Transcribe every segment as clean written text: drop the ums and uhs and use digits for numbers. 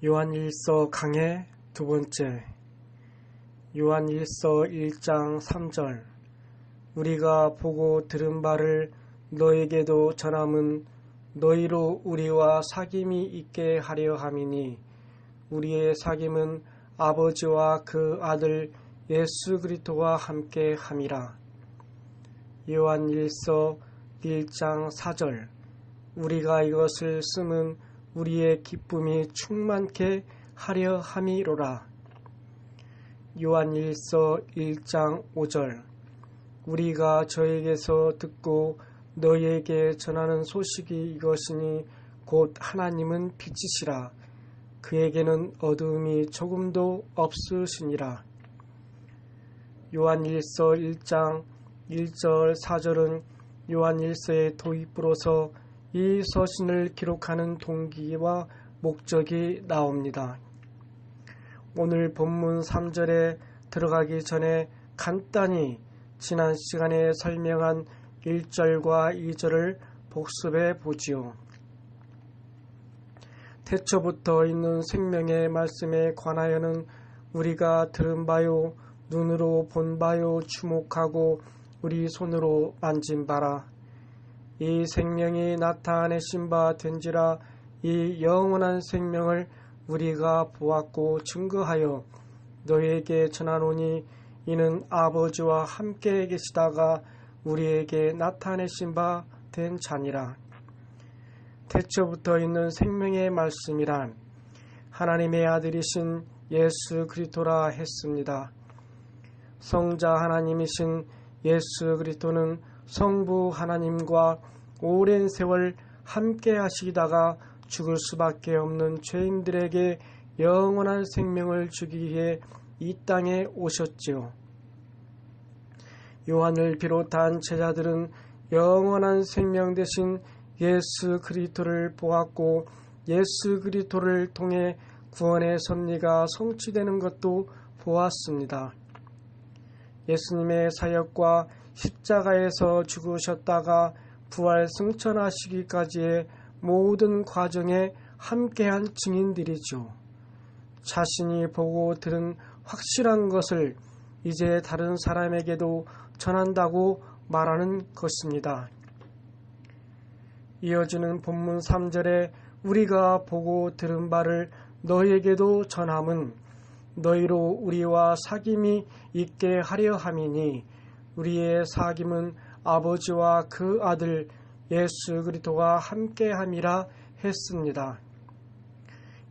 요한일서 강해 두 번째. 요한일서 1장 3절. 우리가 보고 들은 바를 너에게도 전함은 너희로 우리와 사귐이 있게 하려 함이니 우리의 사귐은 아버지와 그 아들 예수 그리스도와 함께 함이라. 요한일서 1장 4절. 우리가 이것을 쓰면 우리의 기쁨이 충만케 하려 함이로라. 요한일서 1장 5절. 우리가 저에게서 듣고 너희에게 전하는 소식이 이것이니 곧 하나님은 빛이시라. 그에게는 어두움이 조금도 없으시니라. 요한일서 1장 1절 4절은 요한일서의 도입부로서 이 서신을 기록하는 동기와 목적이 나옵니다. 오늘 본문 3절에 들어가기 전에 간단히 지난 시간에 설명한 1절과 2절을 복습해 보지요. 태초부터 있는 생명의 말씀에 관하여는 우리가 들은 바요, 눈으로 본 바요, 주목하고 우리 손으로 만진 바라. 이 생명이 나타내신 바 된지라. 이 영원한 생명을 우리가 보았고 증거하여 너희에게 전하노니 이는 아버지와 함께 계시다가 우리에게 나타내신 바 된 자니라. 태초부터 있는 생명의 말씀이란 하나님의 아들이신 예수 그리스도라 했습니다. 성자 하나님이신 예수 그리스도는 성부 하나님과 오랜 세월 함께 하시다가 죽을 수밖에 없는 죄인들에게 영원한 생명을 주기 위해 이 땅에 오셨지요. 요한을 비롯한 제자들은 영원한 생명 되신 예수 그리스도를 보았고 예수 그리스도를 통해 구원의 섭리가 성취되는 것도 보았습니다. 예수님의 사역과 십자가에서 죽으셨다가 부활 승천하시기까지의 모든 과정에 함께한 증인들이죠. 자신이 보고 들은 확실한 것을 이제 다른 사람에게도 전한다고 말하는 것입니다. 이어지는 본문 3절에 우리가 보고 들은 바를 너희에게도 전함은 너희로 우리와 사귐이 있게 하려 함이니 우리의 사귐은 아버지와 그 아들 예수 그리스도와 함께함이라 했습니다.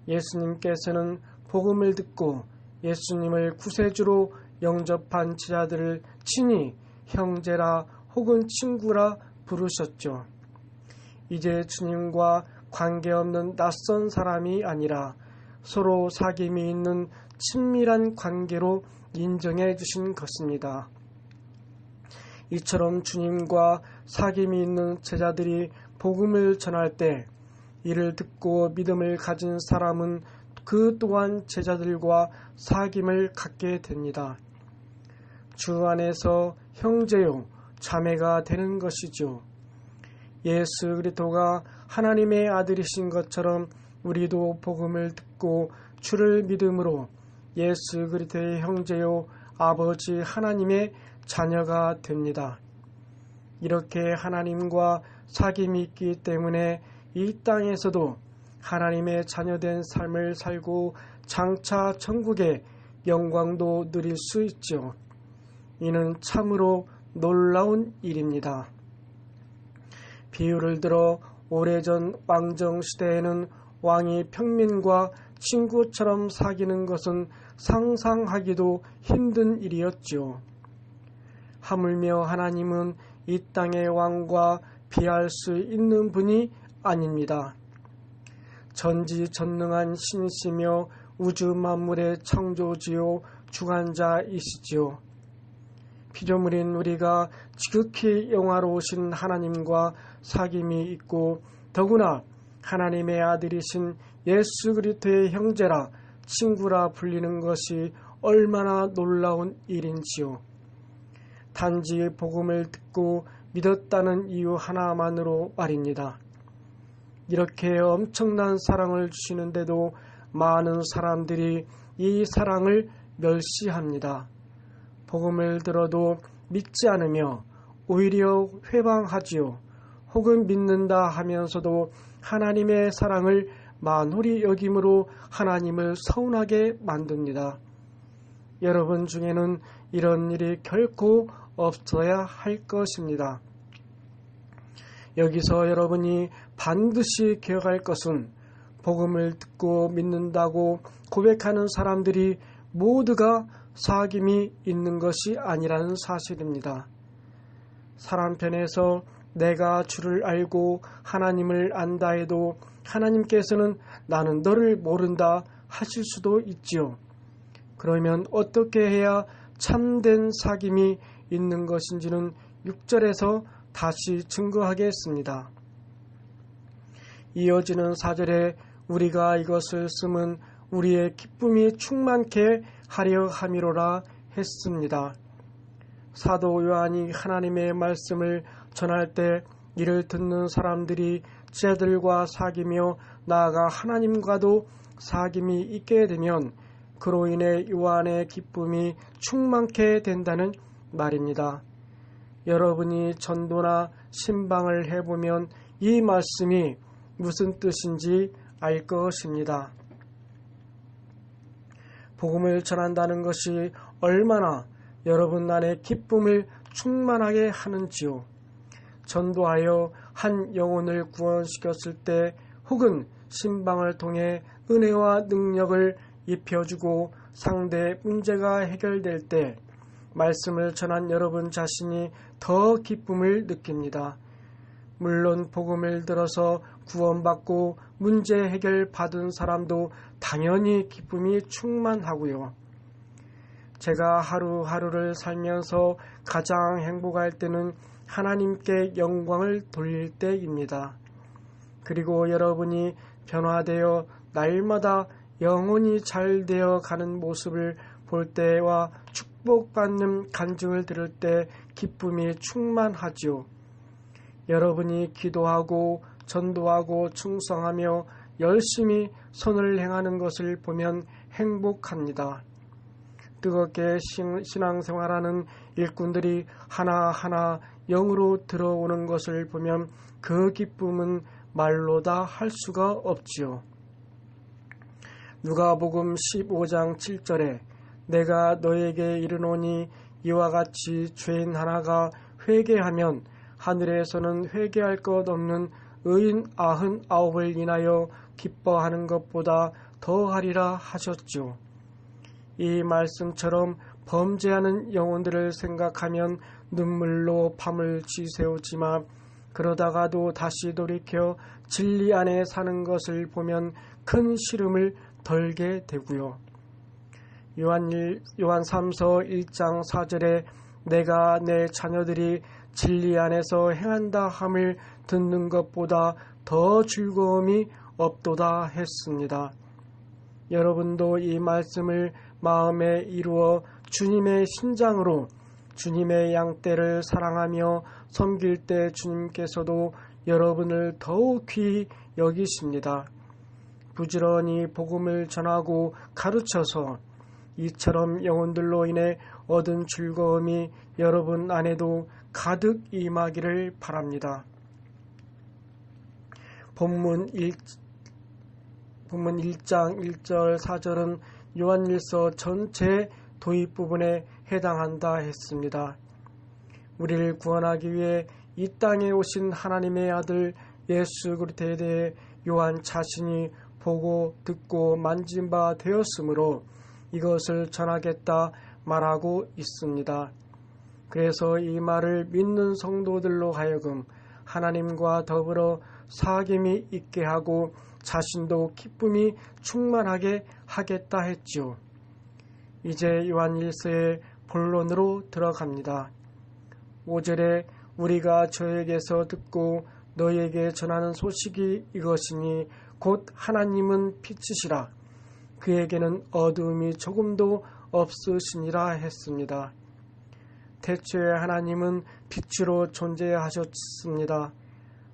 예수님께서는 복음을 듣고 예수님을 구세주로 영접한 제자들을 친히 형제라 혹은 친구라 부르셨죠. 이제 주님과 관계없는 낯선 사람이 아니라 서로 사귐이 있는 친밀한 관계로 인정해 주신 것입니다. 이처럼 주님과 사귐이 있는 제자들이 복음을 전할 때 이를 듣고 믿음을 가진 사람은 그 또한 제자들과 사귐을 갖게 됩니다. 주 안에서 형제요 자매가 되는 것이죠. 예수 그리스도가 하나님의 아들이신 것처럼 우리도 복음을 듣고 주를 믿음으로 예수 그리스도의 형제요 아버지 하나님의 자녀가 됩니다. 이렇게 하나님과 사귐이 있기 때문에 이 땅에서도 하나님의 자녀된 삶을 살고 장차 천국의 영광도 누릴 수 있죠. 이는 참으로 놀라운 일입니다. 비유를 들어 오래전 왕정시대에는 왕이 평민과 친구처럼 사귀는 것은 상상하기도 힘든 일이었죠. 하물며 하나님은 이 땅의 왕과 비할 수 있는 분이 아닙니다. 전지전능한 신이시며 우주 만물의 창조주요 주관자이시지요. 피조물인 우리가 지극히 영화로우신 하나님과 사귐이 있고 더구나 하나님의 아들이신 예수 그리스도의 형제라 친구라 불리는 것이 얼마나 놀라운 일인지요. 단지 복음을 듣고 믿었다는 이유 하나만으로 말입니다. 이렇게 엄청난 사랑을 주시는데도 많은 사람들이 이 사랑을 멸시합니다. 복음을 들어도 믿지 않으며 오히려 회방하지요. 혹은 믿는다 하면서도 하나님의 사랑을 만홀히 여김으로 하나님을 서운하게 만듭니다. 여러분 중에는 이런 일이 결코 없어야 할 것입니다. 여기서 여러분이 반드시 기억할 것은 복음을 듣고 믿는다고 고백하는 사람들이 모두가 사귐이 있는 것이 아니라는 사실입니다. 사람 편에서 내가 주를 알고 하나님을 안다 해도 하나님께서는 나는 너를 모른다 하실 수도 있지요. 그러면 어떻게 해야 참된 사귐이 있는 것인지는 6절에서 다시 증거하겠습니다. 이어지는 4절에 우리가 이것을 쓰면 우리의 기쁨이 충만케 하려 함이로라 했습니다. 사도 요한이 하나님의 말씀을 전할 때 이를 듣는 사람들이 쟤들과 사귀며 나아가 하나님과도 사귐이 있게 되면 그로 인해 요한의 기쁨이 충만케 된다는 말입니다. 여러분이 전도나 신방을 해보면 이 말씀이 무슨 뜻인지 알 것입니다. 복음을 전한다는 것이 얼마나 여러분 안에 기쁨을 충만하게 하는지요. 전도하여 한 영혼을 구원시켰을 때 혹은 신방을 통해 은혜와 능력을 입혀주고 상대의 문제가 해결될 때 말씀을 전한 여러분 자신이 더 기쁨을 느낍니다. 물론 복음을 들어서 구원받고 문제 해결 받은 사람도 당연히 기쁨이 충만하고요. 제가 하루하루를 살면서 가장 행복할 때는 하나님께 영광을 돌릴 때입니다. 그리고 여러분이 변화되어 날마다 영혼이 잘 되어 가는 모습을 볼 때와 축복받는 간증을 들을 때 기쁨이 충만하지요. 여러분이 기도하고 전도하고 충성하며 열심히 선을 행하는 것을 보면 행복합니다. 뜨겁게 신앙생활하는 일꾼들이 하나하나 영으로 들어오는 것을 보면 그 기쁨은 말로 다 할 수가 없지요. 누가복음 15장 7절에 내가 너에게 이르노니 이와 같이 죄인 하나가 회개하면 하늘에서는 회개할 것 없는 의인 99을 인하여 기뻐하는 것보다 더하리라 하셨죠. 이 말씀처럼 범죄하는 영혼들을 생각하면 눈물로 밤을 지새우지만 그러다가도 다시 돌이켜 진리 안에 사는 것을 보면 큰 시름을 덜게 되고요. 요한 3서 1장 4절에 내가 내 자녀들이 진리 안에서 행한다 함을 듣는 것보다 더 즐거움이 없도다 했습니다. 여러분도 이 말씀을 마음에 이루어 주님의 심장으로 주님의 양떼를 사랑하며 섬길 때 주님께서도 여러분을 더욱 귀히 여기십니다. 부지런히 복음을 전하고 가르쳐서 이처럼 영혼들로 인해 얻은 즐거움이 여러분 안에도 가득 임하기를 바랍니다. 본문 1장 1절 4절은 요한일서 전체 도입 부분에 해당한다 했습니다. 우리를 구원하기 위해 이 땅에 오신 하나님의 아들 예수 그리스도에 대해 요한 자신이 보고 듣고 만진 바 되었으므로 이것을 전하겠다 말하고 있습니다. 그래서 이 말을 믿는 성도들로 하여금 하나님과 더불어 사귐이 있게 하고 자신도 기쁨이 충만하게 하겠다 했지요. 이제 요한일서의 본론으로 들어갑니다. 5절에 우리가 저에게서 듣고 너에게 전하는 소식이 이것이니 곧 하나님은 빛이시라 그에게는 어두움이 조금도 없으시니라 했습니다. 태초에 하나님은 빛으로 존재하셨습니다.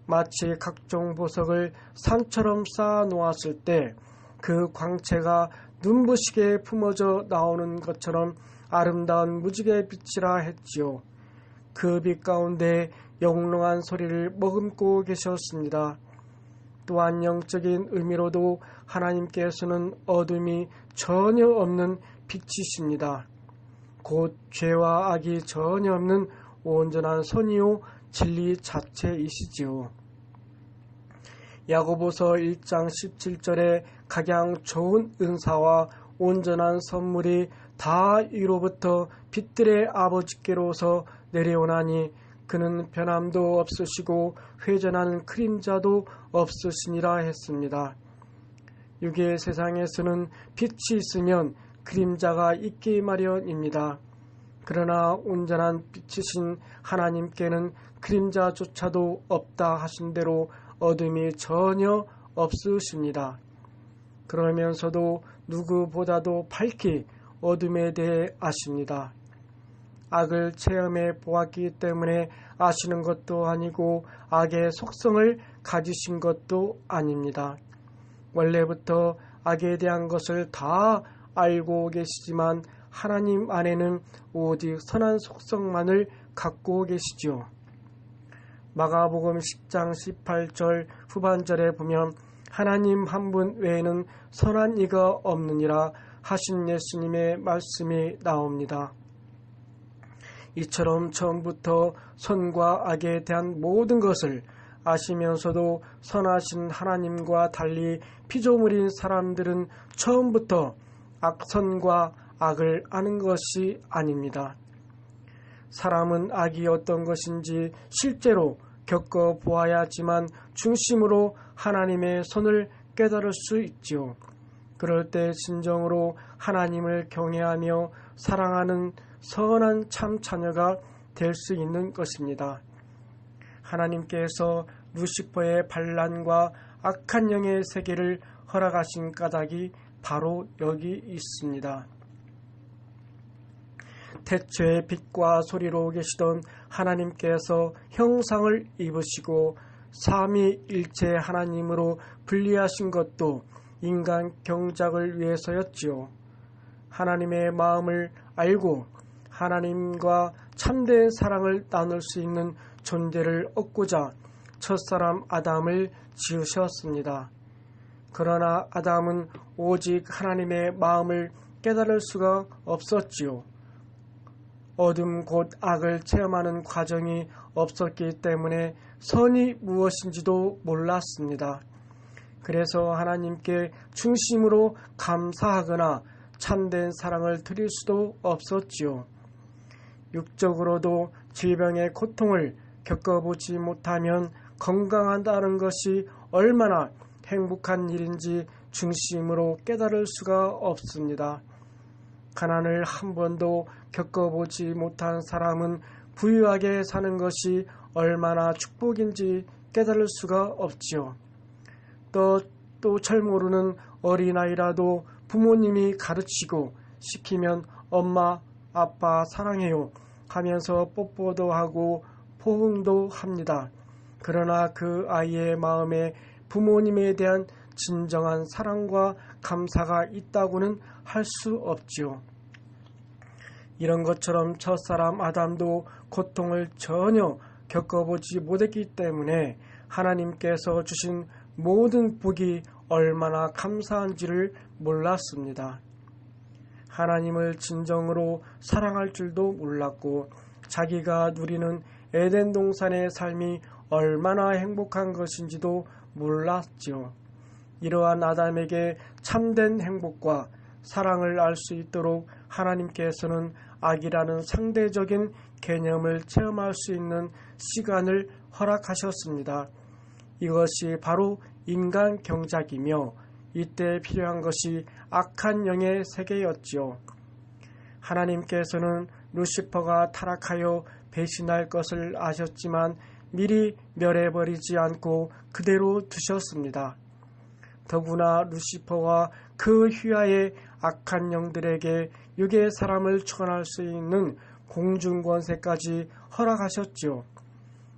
마치 각종 보석을 산처럼 쌓아 놓았을 때 그 광채가 눈부시게 품어져 나오는 것처럼 아름다운 무지개 빛이라 했지요. 그 빛 가운데 영롱한 소리를 머금고 계셨습니다. 또한 영적인 의미로도 하나님께서는 어둠이 전혀 없는 빛이십니다. 곧 죄와 악이 전혀 없는 온전한 선이요 진리 자체이시지요. 야고보서 1장 17절에 각양 좋은 은사와 온전한 선물이 다 위로부터 빛들의 아버지께로서 내려오나니 그는 변함도 없으시고 회전하는 그림자도 없으시니라 했습니다. 육의 세상에서는 빛이 있으면 그림자가 있기 마련입니다. 그러나 온전한 빛이신 하나님께는 그림자조차도 없다 하신 대로 어둠이 전혀 없으십니다. 그러면서도 누구보다도 밝히 어둠에 대해 아십니다. 악을 체험해 보았기 때문에 아시는 것도 아니고 악의 속성을 가지신 것도 아닙니다. 원래부터 악에 대한 것을 다 알고 계시지만 하나님 안에는 오직 선한 속성만을 갖고 계시지요. 마가복음 10장 18절 후반절에 보면 하나님 한 분 외에는 선한 이가 없느니라 하신 예수님의 말씀이 나옵니다. 이처럼 처음부터 선과 악에 대한 모든 것을 아시면서도 선하신 하나님과 달리 피조물인 사람들은 처음부터 악선과 악을 아는 것이 아닙니다. 사람은 악이 어떤 것인지 실제로 겪어보아야지만 중심으로 하나님의 선을 깨달을 수 있지요. 그럴 때 진정으로 하나님을 경외하며 사랑하는 선한 참 자녀가 될 수 있는 것입니다. 하나님께서 루시퍼의 반란과 악한 영의 세계를 허락하신 까닭이 바로 여기 있습니다. 태초에 빛과 소리로 계시던 하나님께서 형상을 입으시고 삼위일체 하나님으로 분리하신 것도 인간 경작을 위해서였지요. 하나님의 마음을 알고 하나님과 참된 사랑을 나눌 수 있는 존재를 얻고자 첫사람 아담을 지으셨습니다. 그러나 아담은 오직 하나님의 마음을 깨달을 수가 없었지요. 어둠 곧 악을 체험하는 과정이 없었기 때문에 선이 무엇인지도 몰랐습니다. 그래서 하나님께 중심으로 감사하거나 참된 사랑을 드릴 수도 없었지요. 육적으로도 질병의 고통을 겪어보지 못하면 건강하다는 것이 얼마나 행복한 일인지 중심으로 깨달을 수가 없습니다. 가난을 한 번도 겪어보지 못한 사람은 부유하게 사는 것이 얼마나 축복인지 깨달을 수가 없지요. 또 잘 모르는 어린아이라도 부모님이 가르치고 시키면 엄마, 아빠 사랑해요 하면서 뽀뽀도 하고 포옹도 합니다. 그러나 그 아이의 마음에 부모님에 대한 진정한 사랑과 감사가 있다고는 할 수 없지요. 이런 것처럼 첫사람 아담도 고통을 전혀 겪어보지 못했기 때문에 하나님께서 주신 모든 복이 얼마나 감사한지를 몰랐습니다. 하나님을 진정으로 사랑할 줄도 몰랐고 자기가 누리는 에덴 동산의 삶이 얼마나 행복한 것인지도 몰랐지요. 이러한 아담에게 참된 행복과 사랑을 알 수 있도록 하나님께서는 악이라는 상대적인 개념을 체험할 수 있는 시간을 허락하셨습니다. 이것이 바로 인간 경작이며 이때 필요한 것이 악한 영의 세계였지요. 하나님께서는 루시퍼가 타락하여 배신할 것을 아셨지만 미리 멸해버리지 않고 그대로 두셨습니다. 더구나 루시퍼와 그 휘하의 악한 영들에게 육의 사람을 추원할 수 있는 공중권세까지 허락하셨지요.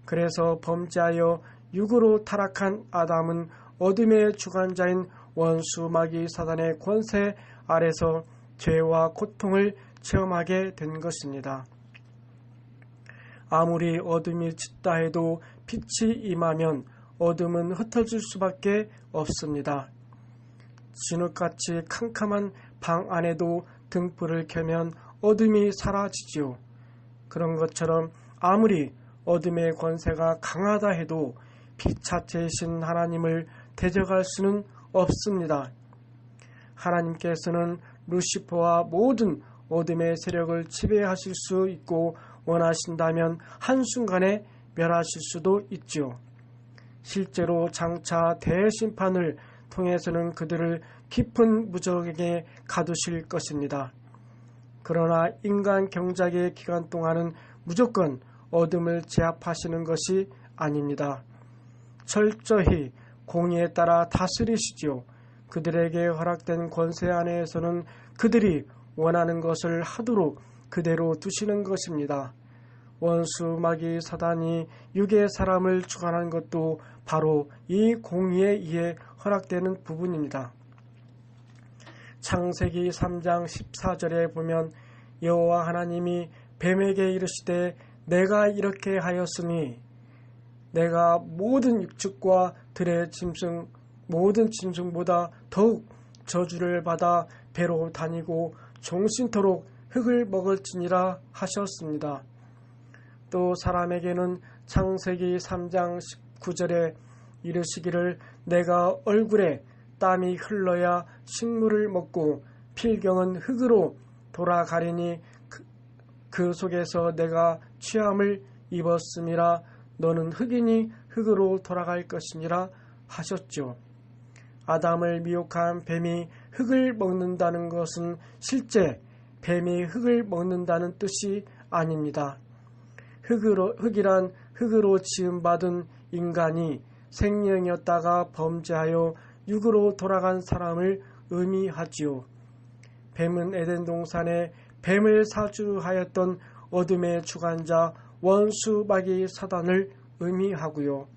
그래서 범죄하여 육으로 타락한 아담은 어둠의 주관자인 원수 마귀 사단의 권세 아래서 죄와 고통을 체험하게 된 것입니다. 아무리 어둠이 짙다 해도 빛이 임하면 어둠은 흩어질 수밖에 없습니다. 진흙같이 캄캄한 방 안에도 등불을 켜면 어둠이 사라지지요. 그런 것처럼 아무리 어둠의 권세가 강하다 해도 빛 자체이신 하나님을 대적할 수는 없습니다. 하나님께서는 루시퍼와 모든 어둠의 세력을 지배하실 수 있고 원하신다면 한순간에 멸하실 수도 있지요. 실제로 장차 대심판을 통해서는 그들을 깊은 무적에게 가두실 것입니다. 그러나 인간 경작의 기간 동안은 무조건 어둠을 제압하시는 것이 아닙니다. 철저히 공의에 따라 다스리시지요. 그들에게 허락된 권세 안에서는 그들이 원하는 것을 하도록 그대로 두시는 것입니다. 원수 마귀 사단이 육의 사람을 주관하는 것도 바로 이 공의에 의해 허락되는 부분입니다. 창세기 3장 14절에 보면 여호와 하나님이 뱀에게 이르시되 내가 이렇게 하였으니 내가 모든 육축과 들의 짐승 모든 짐승보다 더욱 저주를 받아 배로 다니고 종신토록 흙을 먹을지니라 하셨습니다. 또 사람에게는 창세기 3장 19절에 이르시기를 내가 얼굴에 땀이 흘러야 식물을 먹고 필경은 흙으로 돌아가리니 그 속에서 내가 취함을 입었음이라 너는 흙이니 흙으로 돌아갈 것이니라 하셨죠. 아담을 미혹한 뱀이 흙을 먹는다는 것은 실제 뱀이 흙을 먹는다는 뜻이 아닙니다. 흙이란 흙으로 지음받은 인간이 생명이었다가 범죄하여 육으로 돌아간 사람을 의미하지요. 뱀은 에덴 동산에 뱀을 사주하였던 어둠의 주관자 원수 마귀 사단을 의미하고요.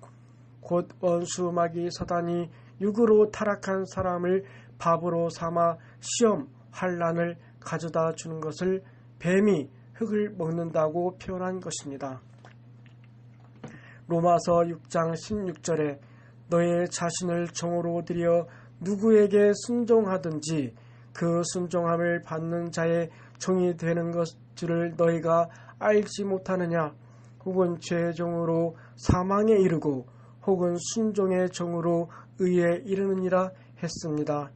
곧 원수 마귀 사단이 육으로 타락한 사람을 밥으로 삼아 시험, 환난을 가져다 주는 것을 뱀이 흙을 먹는다고 표현한 것입니다. 로마서 6장 16절에 너의 자신을 종으로 들여 누구에게 순종하든지 그 순종함을 받는 자의 종이 되는 것을 너희가 알지 못하느냐. 혹은 죄의 종으로 사망에 이르고 혹은 순종의 종으로 의에 이르느니라 했습니다.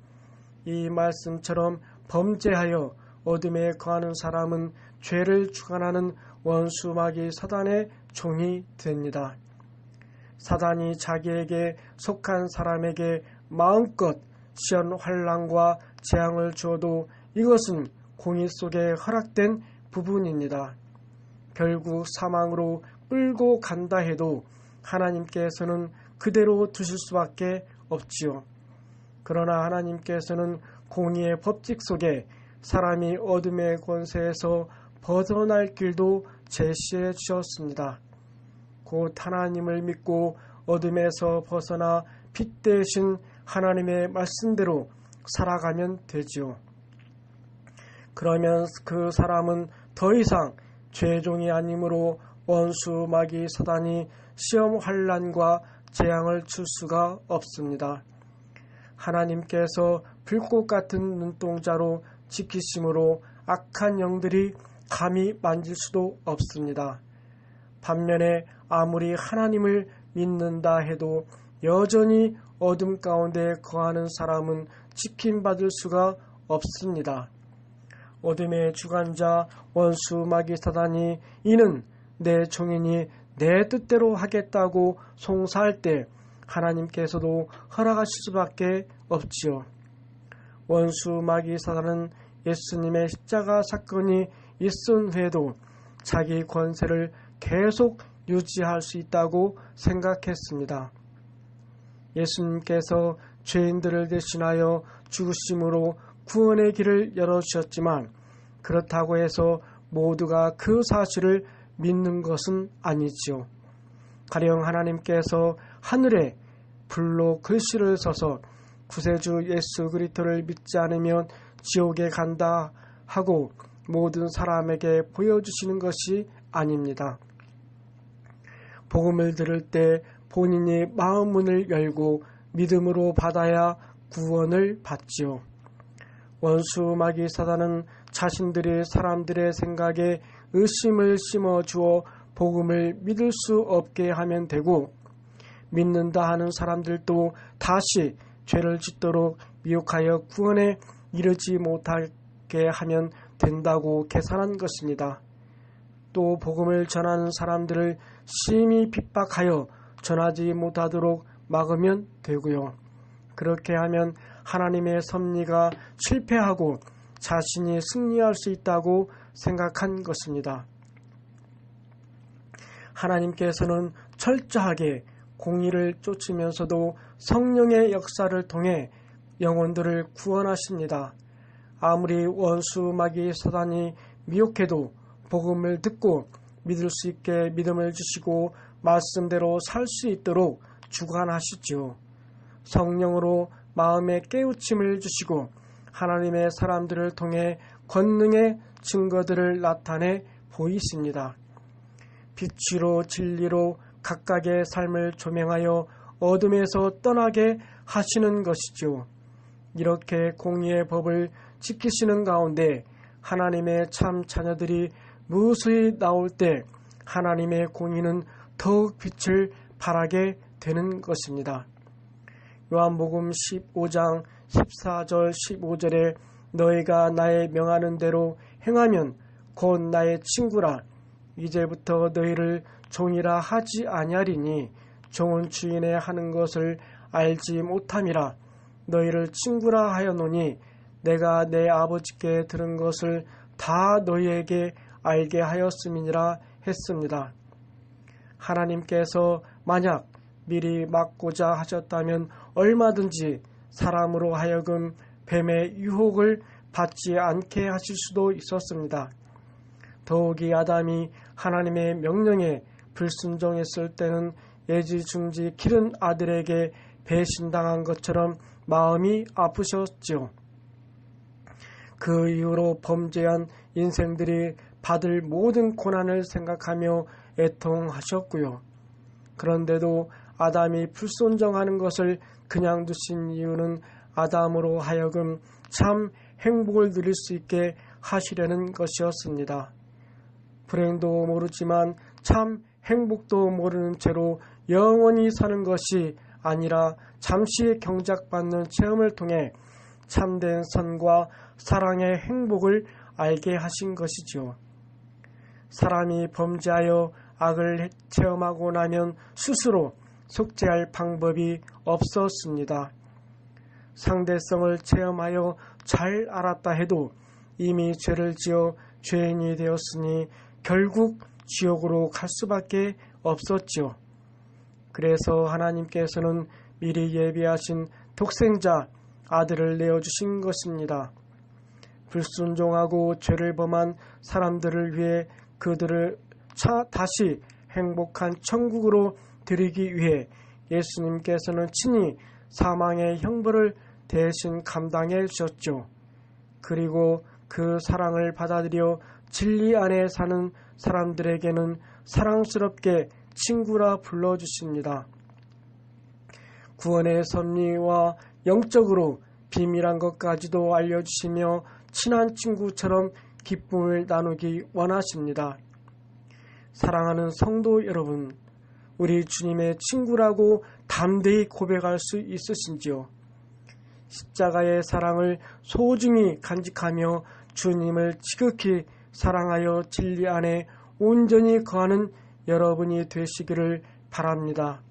이 말씀처럼 범죄하여 어둠에 거하는 사람은 죄를 주관하는 원수 마귀 사단의 종이 됩니다. 사단이 자기에게 속한 사람에게 마음껏 시험 환난과 재앙을 주어도 이것은 공의 속에 허락된 부분입니다. 결국 사망으로 끌고 간다 해도 하나님께서는 그대로 두실 수밖에 없지요. 그러나 하나님께서는 공의의 법칙 속에 사람이 어둠의 권세에서 벗어날 길도 제시해 주셨습니다. 곧 하나님을 믿고 어둠에서 벗어나 빛 대신 하나님의 말씀대로 살아가면 되지요. 그러면 그 사람은 더 이상 죄종이 아니므로 원수 마귀 사단이 시험 환난과 재앙을 줄 수가 없습니다. 하나님께서 불꽃 같은 눈동자로 지키심으로 악한 영들이 감히 만질 수도 없습니다. 반면에 아무리 하나님을 믿는다 해도 여전히 어둠 가운데 거하는 사람은 지킴받을 수가 없습니다. 어둠의 주관자 원수 마귀 사단이 이는 내 종이니 내 뜻대로 하겠다고 송사할 때 하나님께서도 허락하실 수밖에 없지요. 원수 마귀 사단은 예수님의 십자가 사건이 있은 후에도 자기 권세를 계속 유지할 수 있다고 생각했습니다. 예수님께서 죄인들을 대신하여 죽으심으로 구원의 길을 열어주셨지만 그렇다고 해서 모두가 그 사실을 믿는 것은 아니지요. 가령 하나님께서 하늘에 불로 글씨를 써서 구세주 예수 그리스도를 믿지 않으면 지옥에 간다 하고 모든 사람에게 보여주시는 것이 아닙니다. 복음을 들을 때 본인이 마음 문을 열고 믿음으로 받아야 구원을 받지요. 원수 마귀 사단은 자신들이 사람들의 생각에 의심을 심어주어 복음을 믿을 수 없게 하면 되고, 믿는다 하는 사람들도 다시 죄를 짓도록 미혹하여 구원에 이르지 못하게 하면 된다고 계산한 것입니다. 또 복음을 전하는 사람들을 심히 핍박하여 전하지 못하도록 막으면 되고요. 그렇게 하면 하나님의 섭리가 실패하고 자신이 승리할 수 있다고 생각한 것입니다. 하나님께서는 철저하게 공의를 쫓으면서도 성령의 역사를 통해 영혼들을 구원하십니다. 아무리 원수 마귀 사단이 미혹해도 복음을 듣고 믿을 수 있게 믿음을 주시고 말씀대로 살 수 있도록 주관하시지요. 성령으로 마음의 깨우침을 주시고 하나님의 사람들을 통해 권능의 증거들을 나타내 보이십니다. 빛으로 진리로 각각의 삶을 조명하여 어둠에서 떠나게 하시는 것이죠. 이렇게 공의의 법을 지키시는 가운데 하나님의 참 자녀들이 무수히 나올 때 하나님의 공의는 더욱 빛을 발하게 되는 것입니다. 요한복음 15장 14절 15절에 너희가 나의 명하는 대로 행하면 곧 나의 친구라. 이제부터 너희를 종이라 하지 아니하리니 종은 주인의 하는 것을 알지 못함이라. 너희를 친구라 하였노니 내가 내 아버지께 들은 것을 다 너희에게 알게 하였음이니라 했습니다. 하나님께서 만약 미리 막고자 하셨다면 얼마든지 사람으로 하여금 뱀의 유혹을 받지 않게 하실 수도 있었습니다. 더욱이 아담이 하나님의 명령에 불순종했을 때는 애지중지 기른 아들에게 배신당한 것처럼 마음이 아프셨지요. 그 이후로 범죄한 인생들이 받을 모든 고난을 생각하며 애통하셨고요. 그런데도 아담이 불순종하는 것을 그냥 두신 이유는 아담으로 하여금 참 행복을 누릴 수 있게 하시려는 것이었습니다. 불행도 모르지만 참 행복도 모르는 채로 영원히 사는 것이 아니라 잠시 경작받는 체험을 통해 참된 선과 사랑의 행복을 알게 하신 것이지요. 사람이 범죄하여 악을 체험하고 나면 스스로 속죄할 방법이 없었습니다. 상대성을 체험하여 잘 알았다 해도 이미 죄를 지어 죄인이 되었으니 결국 지옥으로 갈 수밖에 없었지요. 그래서 하나님께서는 미리 예비하신 독생자 아들을 내어주신 것입니다. 불순종하고 죄를 범한 사람들을 위해 그들을 다시 행복한 천국으로 드리기 위해 예수님께서는 친히 사망의 형벌을 대신 감당해 주셨죠. 그리고 그 사랑을 받아들여 진리 안에 사는 사람들에게는 사랑스럽게 친구라 불러주십니다. 구원의 섭리와 영적으로 비밀한 것까지도 알려주시며 친한 친구처럼 기쁨을 나누기 원하십니다. 사랑하는 성도 여러분, 우리 주님의 친구라고 담대히 고백할 수 있으신지요? 십자가의 사랑을 소중히 간직하며 주님을 지극히 사랑하여 진리 안에 온전히 거하는 여러분이 되시기를 바랍니다.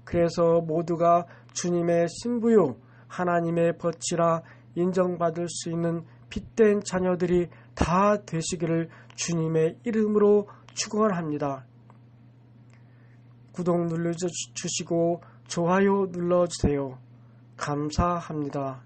그래서 모두가 주님의 신부요 하나님의 벗이라 인정받을 수 있는 빛된 자녀들이 다 되시기를 주님의 이름으로 축원합니다. 구독 눌러주시고 좋아요 눌러주세요. 감사합니다.